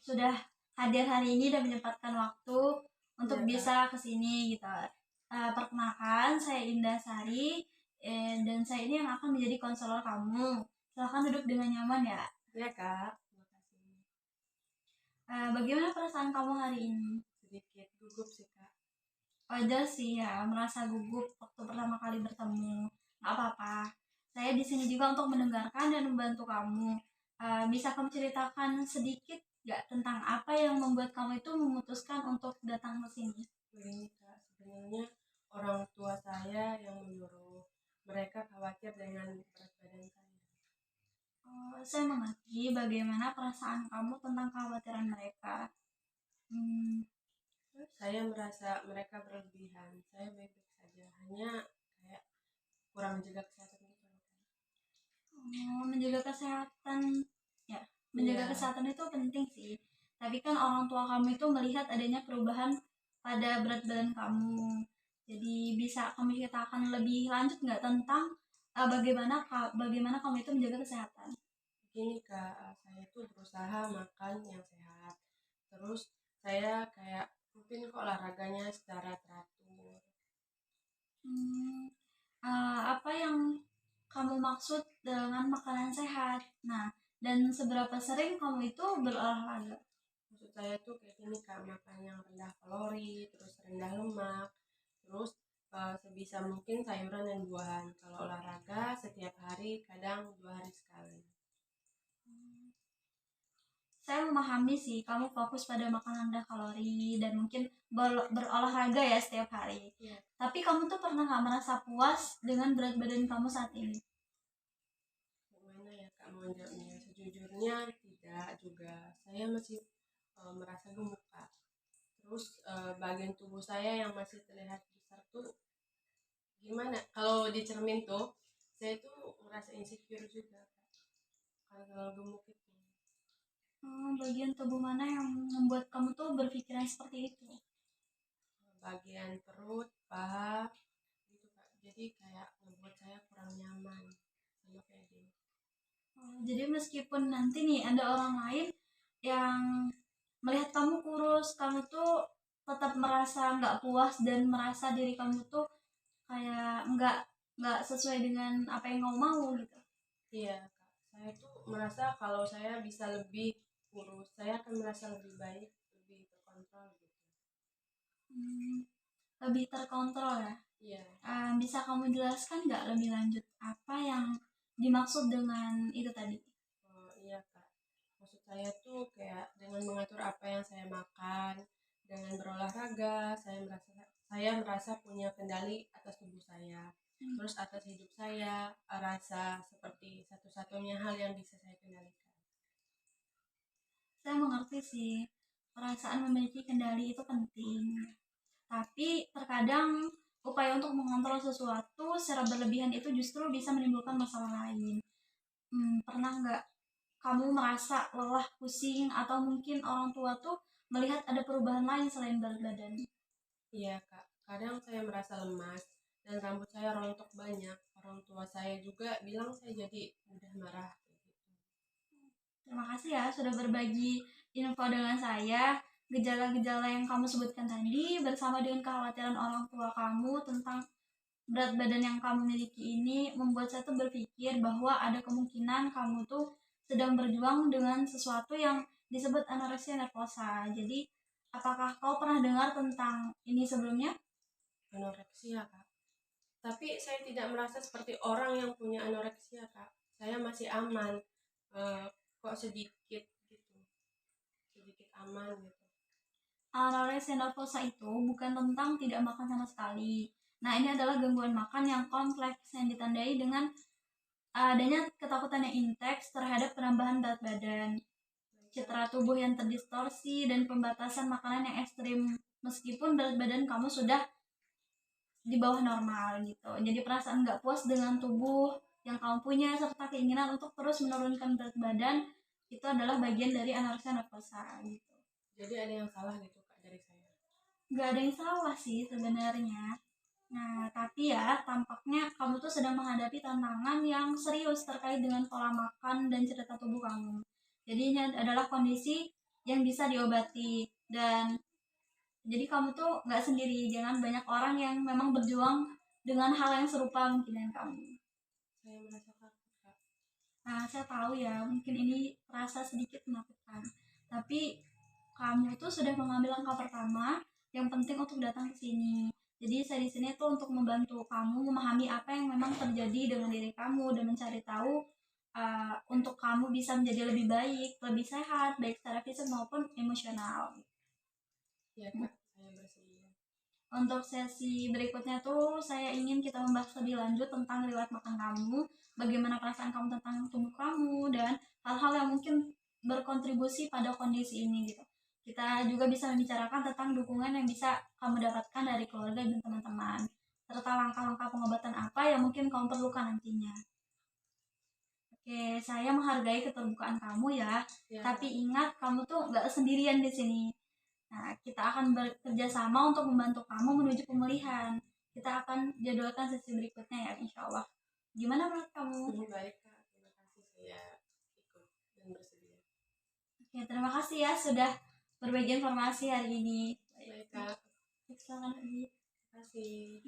sudah hadir hari ini dan menyempatkan waktu untuk Iya, bisa Kak. kesini gitu. Perkenalkan, saya Indah Sari, dan saya ini yang akan menjadi konselor kamu. Silahkan duduk dengan nyaman ya. Iya, Kak. Terima kasih. Bagaimana perasaan kamu hari ini? Sedikit gugup sih, Kak. Wajar sih ya, merasa gugup waktu pertama kali bertemu. Nggak apa-apa. Saya di sini juga untuk mendengarkan dan membantu kamu. Bisa kamu ceritakan sedikit nggak tentang apa yang membuat kamu itu memutuskan untuk datang ke sini? Begini, Kak. Sebenarnya orang tua saya yang menyuruh. Mereka khawatir dengan berat badan saya. Saya mengerti bagaimana perasaan kamu tentang kekhawatiran mereka. Hmm, Saya merasa mereka berlebihan. Saya baik-baik saja. Hanya kayak kurang menjaga kesehatan gitu loh, Kak. menjaga kesehatan, ya, menjaga Iya. kesehatan itu penting sih. Tapi kan orang tua kamu itu melihat adanya perubahan pada berat badan kamu. Jadi bisa kamu ceritakan lebih lanjut nggak tentang bagaimana kamu itu menjaga kesehatan? Begini, Kak. Saya tuh berusaha makan yang sehat. Terus saya kayak rutin kok olahraganya secara teratur. Hmm, apa yang kamu maksud dengan makanan sehat? Nah, dan seberapa sering kamu itu berolahraga? Maksud saya tuh kayak gini, Kak, makan yang rendah kalori, terus rendah lemak, terus sebisa mungkin sayuran dan buahan. Kalau olahraga setiap hari, kadang 2 hari sekali. Saya memahami sih kamu fokus pada makanan rendah kalori dan mungkin berolahraga ya setiap hari. Iya. Tapi kamu tuh pernah nggak merasa puas dengan berat badan kamu saat ini? Gimana ya, Kak, mau jawabnya? Sejujurnya tidak juga. Saya masih merasa gemuk, Kak. Terus bagian tubuh saya yang masih terlihat besar tuh gimana? Kalau di cermin tuh, saya tuh ngerasa insecure juga, Kak. Karena terlalu gemuk itu. Bagian tubuh mana yang membuat kamu tuh berpikiran seperti itu? Bagian perut, paha, gitu, Kak. Jadi kayak ngebuat saya kurang nyaman sama pede. Jadi meskipun nanti nih ada orang lain yang melihat kamu kurus, kamu tuh tetap merasa nggak puas dan merasa diri kamu tuh kayak nggak sesuai dengan apa yang kamu mau gitu. Iya, Kak. Saya tuh merasa kalau saya bisa lebih kurus, saya akan merasa lebih baik, lebih terkontrol gitu. Hmm, lebih terkontrol ya. Iya. Bisa kamu jelaskan nggak lebih lanjut apa yang dimaksud dengan itu tadi? Oh, iya, Kak. Maksud saya tuh kayak dengan mengatur apa yang saya makan, dengan berolahraga, saya merasa punya kendali atas tubuh saya. Terus atas hidup saya, rasa seperti satu-satunya hal yang bisa saya kendalikan. Saya mengerti sih, perasaan memiliki kendali itu penting. Tapi terkadang upaya untuk mengontrol sesuatu secara berlebihan itu justru bisa menimbulkan masalah lain. Pernah nggak kamu merasa lelah, pusing, atau mungkin orang tua tuh melihat ada perubahan lain selain berat badan? Iya, Kak. Kadang saya merasa lemas dan rambut saya rontok banyak. Orang tua saya juga bilang saya jadi mudah marah kayak gitu. Terima kasih ya sudah berbagi info dengan saya. Gejala-gejala yang kamu sebutkan tadi bersama dengan kekhawatiran orang tua kamu tentang berat badan yang kamu miliki ini membuat saya tuh berpikir bahwa ada kemungkinan kamu tuh sedang berjuang dengan sesuatu yang disebut anoreksia nervosa. Jadi, apakah kau pernah dengar tentang ini sebelumnya? Anoreksia, Kak. Tapi saya tidak merasa seperti orang yang punya anoreksia, Kak. Saya masih aman. Eh, kok sedikit gitu. Sedikit aman gitu. Anoreksia nervosa itu bukan tentang tidak makan sama sekali. Nah, ini adalah gangguan makan yang kompleks yang ditandai dengan adanya ketakutan yang intens terhadap penambahan berat badan, citra tubuh yang terdistorsi, dan pembatasan makanan yang ekstrim meskipun berat badan kamu sudah di bawah normal gitu. Jadi perasaan nggak puas dengan tubuh yang kamu punya serta keinginan untuk terus menurunkan berat badan itu adalah bagian dari anoreksia nervosa gitu. Jadi ada yang salah gitu, Kak, dari saya. Nggak ada yang salah sih sebenarnya. Nah, tapi ya tampaknya kamu tuh sedang menghadapi tantangan yang serius terkait dengan pola makan dan cerita tubuh kamu. Jadi ini adalah kondisi yang bisa diobati. Dan jadi kamu tuh nggak sendiri, jangan banyak orang yang memang berjuang dengan hal yang serupa mungkin dengan kamu. Saya merasa takut, Kak. Nah, saya tahu ya, mungkin ini terasa sedikit menakutkan. Tapi kamu tuh sudah mengambil langkah pertama yang penting untuk datang ke sini. Jadi saya di sini tuh untuk membantu kamu memahami apa yang memang terjadi dengan diri kamu dan mencari tahu untuk kamu bisa menjadi lebih baik, lebih sehat, baik secara fisik maupun emosional. Ya, Kak, saya bersedia. Untuk sesi berikutnya tuh saya ingin kita membahas lebih lanjut tentang riwayat makan kamu, bagaimana perasaan kamu tentang tubuh kamu, dan hal-hal yang mungkin berkontribusi pada kondisi ini gitu. Kita juga bisa membicarakan tentang dukungan yang bisa kamu dapatkan dari keluarga dan teman-teman, serta langkah-langkah pengobatan apa yang mungkin kamu perlukan nantinya. Oke, saya menghargai keterbukaan kamu ya, Ya, tapi ingat kamu tuh nggak sendirian di sini. Nah, kita akan bekerja sama untuk membantu kamu menuju pemulihan. Kita akan jadwalkan sesi berikutnya ya, insya Allah. Gimana menurut kamu? baik, Kak. Terima kasih, saya ikut dan bersedia. Oke, terima kasih ya sudah berbagi informasi hari ini. Baik, Kak. Silakan lagi. Terima kasih.